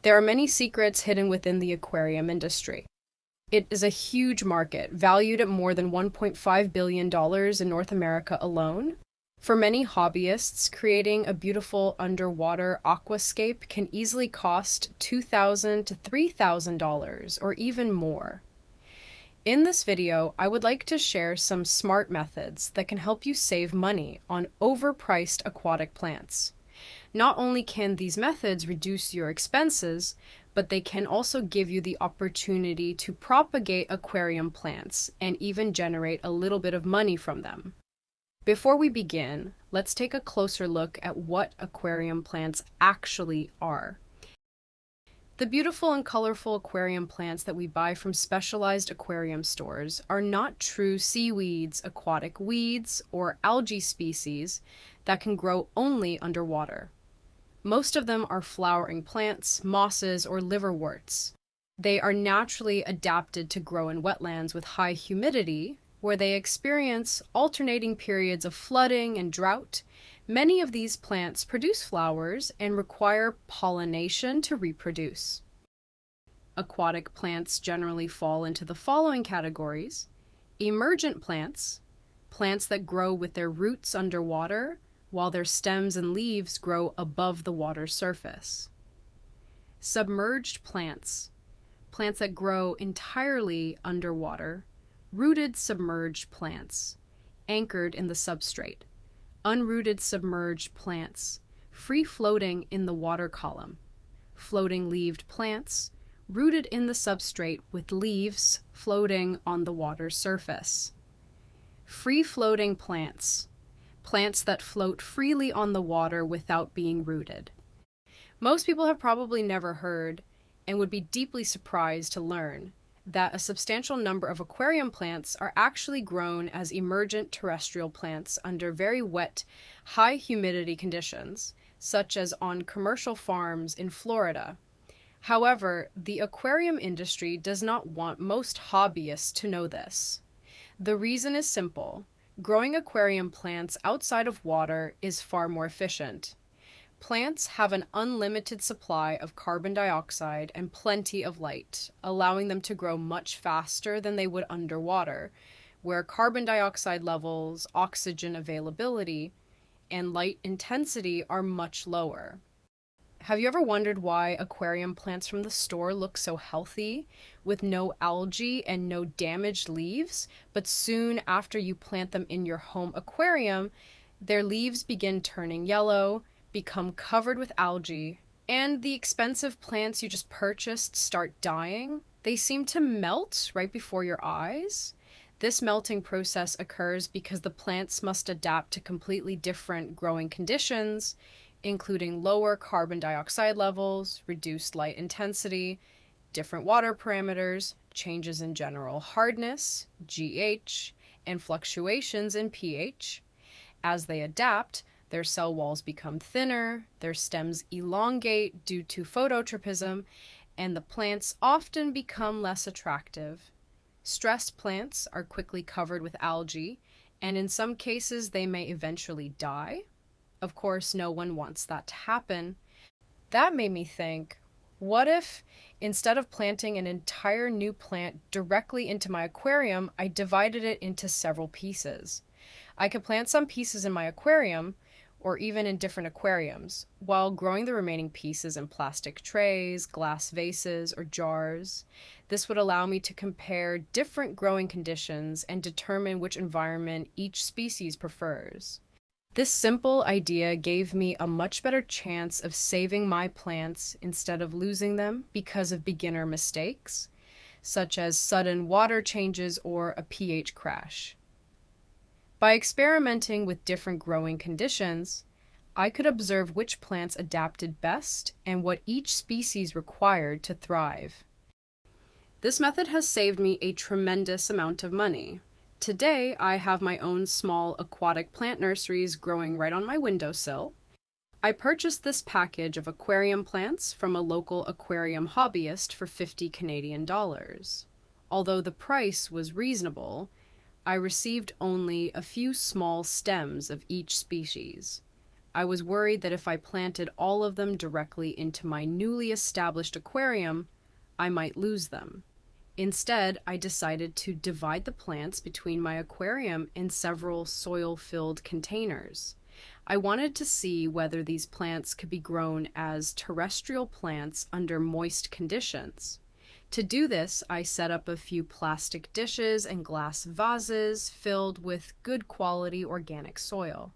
There are many secrets hidden within the aquarium industry. It is a huge market, valued at more than $1.5 billion in North America alone. For many hobbyists, creating a beautiful underwater aquascape can easily cost $2,000 to $3,000 or even more. In this video, I would like to share some smart methods that can help you save money on overpriced aquatic plants. Not only can these methods reduce your expenses, but they can also give you the opportunity to propagate aquarium plants and even generate a little bit of money from them. Before we begin, let's take a closer look at what aquarium plants actually are. The beautiful and colorful aquarium plants that we buy from specialized aquarium stores are not true seaweeds, aquatic weeds, or algae species that can grow only underwater. Most of them are flowering plants, mosses, or liverworts. They are naturally adapted to grow in wetlands with high humidity, where they experience alternating periods of flooding and drought. Many of these plants produce flowers and require pollination to reproduce. Aquatic plants generally fall into the following categories: emergent plants, plants that grow with their roots underwater, while their stems and leaves grow above the water's surface. Submerged plants, plants that grow entirely underwater. Rooted submerged plants, anchored in the substrate. Unrooted submerged plants, free-floating in the water column. Floating-leaved plants, rooted in the substrate with leaves floating on the water's surface. Free-floating plants, plants that float freely on the water without being rooted. Most people have probably never heard, and would be deeply surprised to learn, that a substantial number of aquarium plants are actually grown as emergent terrestrial plants under very wet, high humidity conditions, such as on commercial farms in Florida. However, the aquarium industry does not want most hobbyists to know this. The reason is simple. Growing aquarium plants outside of water is far more efficient. Plants have an unlimited supply of carbon dioxide and plenty of light, allowing them to grow much faster than they would underwater, where carbon dioxide levels, oxygen availability, and light intensity are much lower. Have you ever wondered why aquarium plants from the store look so healthy, with no algae and no damaged leaves, but soon after you plant them in your home aquarium, their leaves begin turning yellow, become covered with algae, and the expensive plants you just purchased start dying? They seem to melt right before your eyes. This melting process occurs because the plants must adapt to completely different growing conditions, including lower carbon dioxide levels, reduced light intensity, different water parameters, changes in general hardness, GH, and fluctuations in pH. As they adapt, their cell walls become thinner, their stems elongate due to phototropism, and the plants often become less attractive. Stressed plants are quickly covered with algae, and in some cases they may eventually die. Of course, no one wants that to happen. That made me think, what if, instead of planting an entire new plant directly into my aquarium, I divided it into several pieces? I could plant some pieces in my aquarium, or even in different aquariums, while growing the remaining pieces in plastic trays, glass vases, or jars. This would allow me to compare different growing conditions and determine which environment each species prefers. This simple idea gave me a much better chance of saving my plants instead of losing them because of beginner mistakes, such as sudden water changes or a pH crash. By experimenting with different growing conditions, I could observe which plants adapted best and what each species required to thrive. This method has saved me a tremendous amount of money. Today, I have my own small aquatic plant nurseries growing right on my windowsill. I purchased this package of aquarium plants from a local aquarium hobbyist for $50 Canadian. Although the price was reasonable, I received only a few small stems of each species. I was worried that if I planted all of them directly into my newly established aquarium, I might lose them. Instead, I decided to divide the plants between my aquarium and several soil-filled containers. I wanted to see whether these plants could be grown as terrestrial plants under moist conditions. To do this, I set up a few plastic dishes and glass vases filled with good quality organic soil.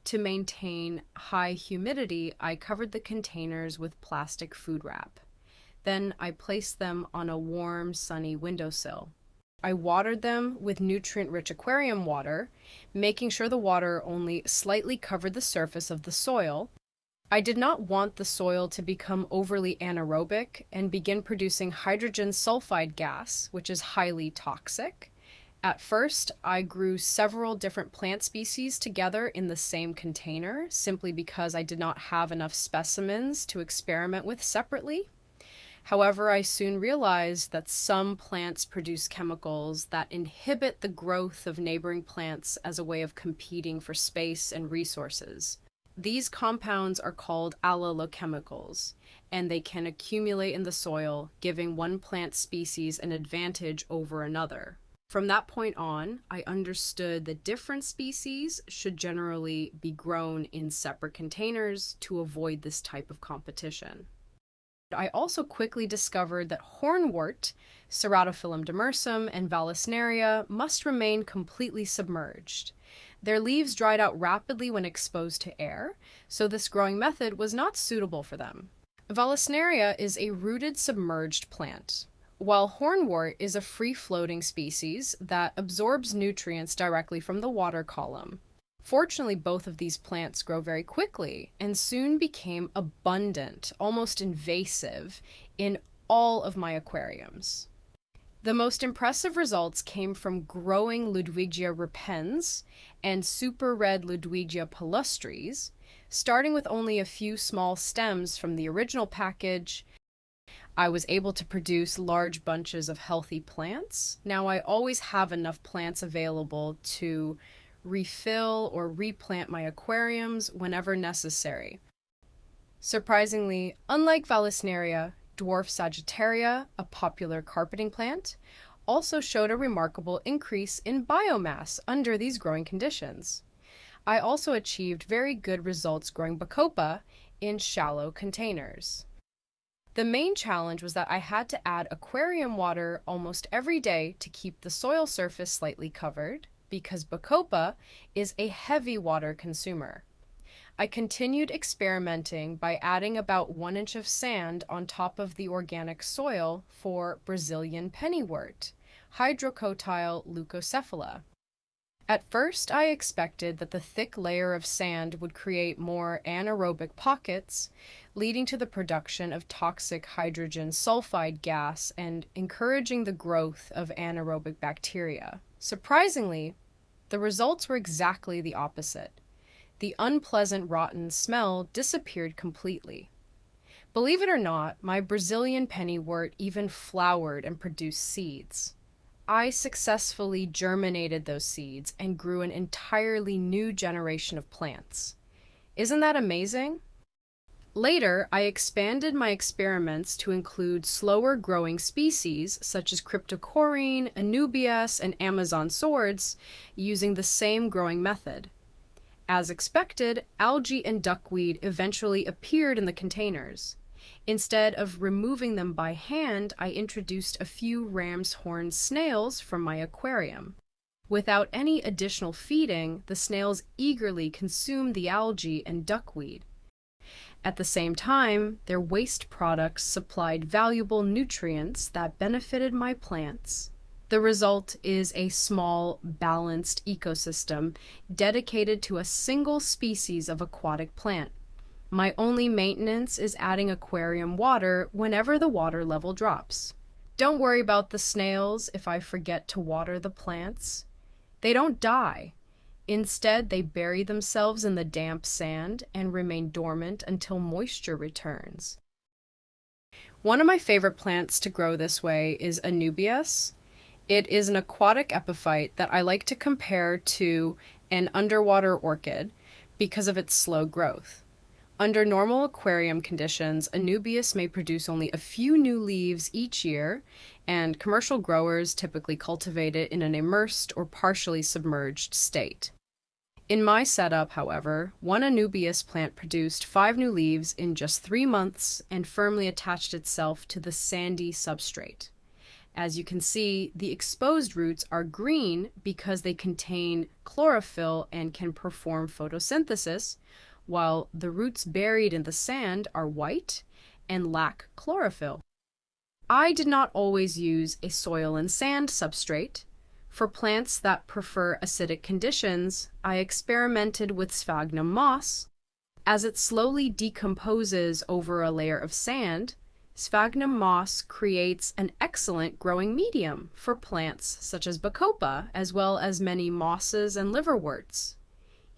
To maintain high humidity, I covered the containers with plastic food wrap. Then I placed them on a warm, sunny windowsill. I watered them with nutrient-rich aquarium water, making sure the water only slightly covered the surface of the soil. I did not want the soil to become overly anaerobic and begin producing hydrogen sulfide gas, which is highly toxic. At first, I grew several different plant species together in the same container, simply because I did not have enough specimens to experiment with separately. However, I soon realized that some plants produce chemicals that inhibit the growth of neighboring plants as a way of competing for space and resources. These compounds are called allelochemicals, and they can accumulate in the soil, giving one plant species an advantage over another. From that point on, I understood that different species should generally be grown in separate containers to avoid this type of competition. I also quickly discovered that hornwort, Ceratophyllum demersum, and Vallisneria must remain completely submerged. Their leaves dried out rapidly when exposed to air, so this growing method was not suitable for them. Vallisneria is a rooted submerged plant, while hornwort is a free-floating species that absorbs nutrients directly from the water column. Fortunately, both of these plants grow very quickly and soon became abundant, almost invasive, in all of my aquariums. The most impressive results came from growing Ludwigia repens and super red Ludwigia palustris, starting with only a few small stems from the original package. I was able to produce large bunches of healthy plants. Now I always have enough plants available to refill or replant my aquariums whenever necessary. Surprisingly, unlike Vallisneria, dwarf Sagittaria, a popular carpeting plant, also showed a remarkable increase in biomass under these growing conditions. I also achieved very good results growing Bacopa in shallow containers. The main challenge was that I had to add aquarium water almost every day to keep the soil surface slightly covered, because Bacopa is a heavy water consumer. I continued experimenting by adding about 1 inch of sand on top of the organic soil for Brazilian pennywort, Hydrocotyle leucocephala. At first, I expected that the thick layer of sand would create more anaerobic pockets, leading to the production of toxic hydrogen sulfide gas and encouraging the growth of anaerobic bacteria. Surprisingly, the results were exactly the opposite. The unpleasant rotten smell disappeared completely. Believe it or not, my Brazilian pennywort even flowered and produced seeds. I successfully germinated those seeds and grew an entirely new generation of plants. Isn't that amazing? Later, I expanded my experiments to include slower growing species such as Cryptococcine, Anubias, and Amazon swords using the same growing method. As expected, algae and duckweed eventually appeared in the containers. Instead of removing them by hand, I introduced a few Ramshorn snails from my aquarium. Without any additional feeding, the snails eagerly consumed the algae and duckweed. At the same time, their waste products supplied valuable nutrients that benefited my plants. The result is a small, balanced ecosystem dedicated to a single species of aquatic plant. My only maintenance is adding aquarium water whenever the water level drops. Don't worry about the snails if I forget to water the plants. They don't die. Instead, they bury themselves in the damp sand and remain dormant until moisture returns. One of my favorite plants to grow this way is Anubias. It is an aquatic epiphyte that I like to compare to an underwater orchid because of its slow growth. Under normal aquarium conditions, Anubias may produce only a few new leaves each year, and commercial growers typically cultivate it in an immersed or partially submerged state. In my setup, however, one Anubias plant produced 5 new leaves in just 3 months and firmly attached itself to the sandy substrate. As you can see, the exposed roots are green because they contain chlorophyll and can perform photosynthesis, while the roots buried in the sand are white and lack chlorophyll. I did not always use a soil and sand substrate. For plants that prefer acidic conditions, I experimented with sphagnum moss. As it slowly decomposes over a layer of sand, sphagnum moss creates an excellent growing medium for plants such as Bacopa, as well as many mosses and liverworts.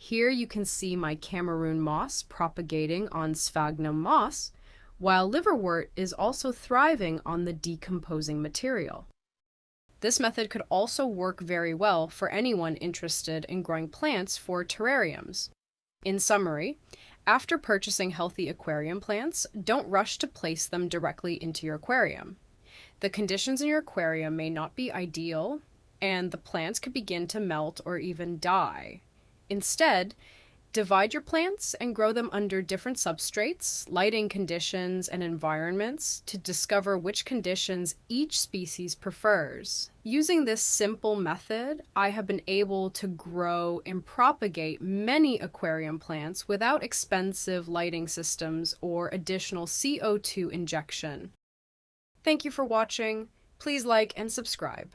Here you can see my Cameroon moss propagating on sphagnum moss, while liverwort is also thriving on the decomposing material. This method could also work very well for anyone interested in growing plants for terrariums. In summary, after purchasing healthy aquarium plants, don't rush to place them directly into your aquarium. The conditions in your aquarium may not be ideal, and the plants could begin to melt or even die. Instead, divide your plants and grow them under different substrates, lighting conditions, and environments to discover which conditions each species prefers. Using this simple method, I have been able to grow and propagate many aquarium plants without expensive lighting systems or additional CO2 injection. Thank you for watching. Please like and subscribe.